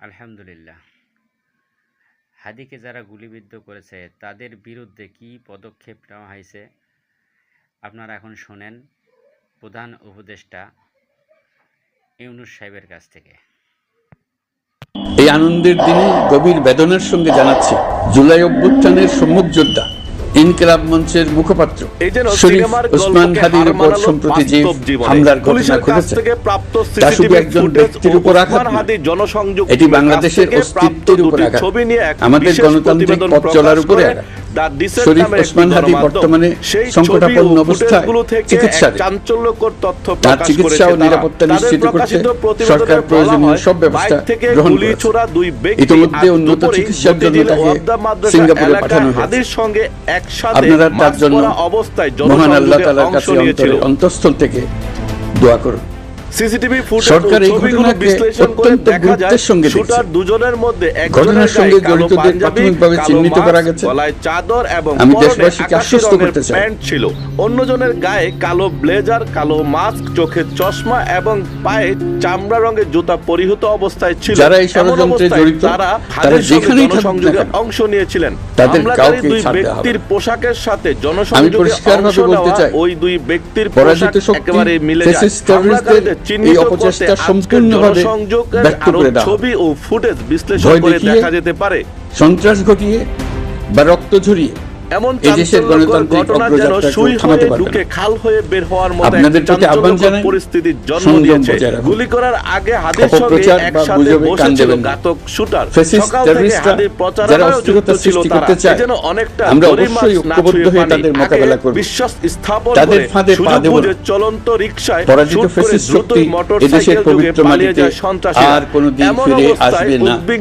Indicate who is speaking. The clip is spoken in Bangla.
Speaker 1: আলহামদুলিল্লাহ। হাদিকে যারা গুলিবিদ্ধ করেছে তাদের বিরুদ্ধে কি পদক্ষেপ নেওয়া হয়েছে আপনারা এখন শোনেন প্রধান উপদেষ্টা ইউনূস সাহেবের কাছ থেকে।
Speaker 2: এই আনন্দের দিনে গভীর বেদনার সঙ্গে জানাচ্ছি, জুলাই অভ্যুত্থানের সম্মুখ যোদ্ধা ইনকিলাব মঞ্চের মুখপাত্র শরীফ ওসমান হাদির উপর সম্প্রতি যে হামলার ঘটনা ঘটেছে তা শুধু একজন ব্যক্তির উপর আঘাত নয়, এটি বাংলাদেশের অস্তিত্বের উপর আঘাত, আমাদের গণতান্ত্রিক পথ চলার উপরে আঘাত। শরীফ ওসমান হাদি বর্তমানে সংকটাপন্ন অবস্থায় চিকিৎসাধীন। তার চিকিৎসা ও নিরাপত্তা নিশ্চিত করতে সরকার প্রয়োজনীয় সব ব্যবস্থা গ্রহণ করেছে। ইতিমধ্যে উন্নত চিকিৎসার জন্য তাকে সিঙ্গাপুরে পাঠানো হয়েছে। আপনারা তার জন্য মহান আল্লাহ তাআলার কাছে অন্তঃস্থল থেকে দোয়া করুন। সরকার এই ঘটনাকে অত্যন্ত গুরুত্বের সঙ্গে দেখছে। ঘটনার সঙ্গে জড়িতদের প্রাথমিকভাবে চিহ্নিত করা গেছে। আমি দেশবাসীকে আশ্বস্ত করতে চাই,
Speaker 3: অন্যজনের গায়ে কালো ব্লেজার, কালো মাস্ক, চোখে চশমা এবং পায়ে চামড়া রঙের জুতা পরিহিত অবস্থায় ছিল।
Speaker 2: যারা এই ষড়যন্ত্রে জড়িত তারা যেখানেই সংযোগে
Speaker 3: অংশ নিয়েছিলেন,
Speaker 2: তাদের কাউকে
Speaker 3: দুই
Speaker 2: ছাড়তে হবে
Speaker 3: ব্যক্তির
Speaker 2: না।
Speaker 3: পোশাকের সাথে
Speaker 2: আমি
Speaker 3: জনসংযোগে
Speaker 2: পরিষ্কারভাবে বলতে চাই,
Speaker 3: ওই দুই ব্যক্তির
Speaker 2: পরাজিত
Speaker 3: পোশাক
Speaker 2: শক্তি
Speaker 3: একেবারে মিলে যায়।
Speaker 2: ফ্যাসিস্ট টারোরিস্টদের এই অপচেষ্টা সম্পূর্ণভাবে ব্যর্থ করে দেওয়া।
Speaker 3: ছবি ও ফুটেজ বিশ্লেষণ
Speaker 2: ভয়
Speaker 3: করে
Speaker 2: দেখিয়ে,
Speaker 3: দেখা যেতে পারে
Speaker 2: সন্ত্রাস ঘটিয়ে বা রক্ত ঝরিয়ে
Speaker 3: এমন
Speaker 2: এই দেশের গণতান্ত্রিক অগ্রযাত্রাকে থামাতে পারবে না।
Speaker 3: খাল হয়ে বের হওয়ার মতো
Speaker 2: আপনাদের প্রতি আহ্বান জানাই,
Speaker 3: পরিস্থিতির জন্ম
Speaker 2: সংযম
Speaker 3: দিয়েছে।
Speaker 2: বজায় রাখুন।
Speaker 3: গুলি করার আগে হাদির সঙ্গে
Speaker 2: অপপ্রচার বা
Speaker 3: একসাথে
Speaker 2: গুজবে কান
Speaker 3: বসেছিল
Speaker 2: দেবেন না।
Speaker 3: ঘাতক শুটার।
Speaker 2: ফ্যাসিস্ট
Speaker 3: সকাল থেকে
Speaker 2: টারোরিস্টরা
Speaker 3: হাদির
Speaker 2: যারা
Speaker 3: প্রচারণায়
Speaker 2: অস্থিরতা
Speaker 3: যুক্ত ছিল
Speaker 2: সৃষ্টি
Speaker 3: তারা।
Speaker 2: করতে চায়,
Speaker 3: যেন অনেকটা
Speaker 2: আমরা
Speaker 3: গরিব
Speaker 2: অবশ্যই
Speaker 3: মাছ না
Speaker 2: ঐক্যবদ্ধ
Speaker 3: ছুঁয়ে
Speaker 2: হয়ে
Speaker 3: পানি।
Speaker 2: তাদের মোকাবেলা করব।
Speaker 3: বিশ্বাস স্থাপন
Speaker 2: তাদের
Speaker 3: করে
Speaker 2: ফাঁদে পা
Speaker 3: সুযোগ
Speaker 2: দেব না।
Speaker 3: বুঝে চলন্ত রিকশায়
Speaker 2: পরাজিত
Speaker 3: শুট করে
Speaker 2: ফ্যাসিস্ট
Speaker 3: দ্রুতই
Speaker 2: শক্তি এদেশের
Speaker 3: মোটরসাইকেল যোগে
Speaker 2: পবিত্র
Speaker 3: পালিয়ে
Speaker 2: মাটিতে
Speaker 3: যায় সন্ত্রাসীরা।
Speaker 2: আর কোনোদিন
Speaker 3: এমন
Speaker 2: ফিরে
Speaker 3: অবস্থায়
Speaker 2: আসবে না।
Speaker 3: উদ্বিগ্ন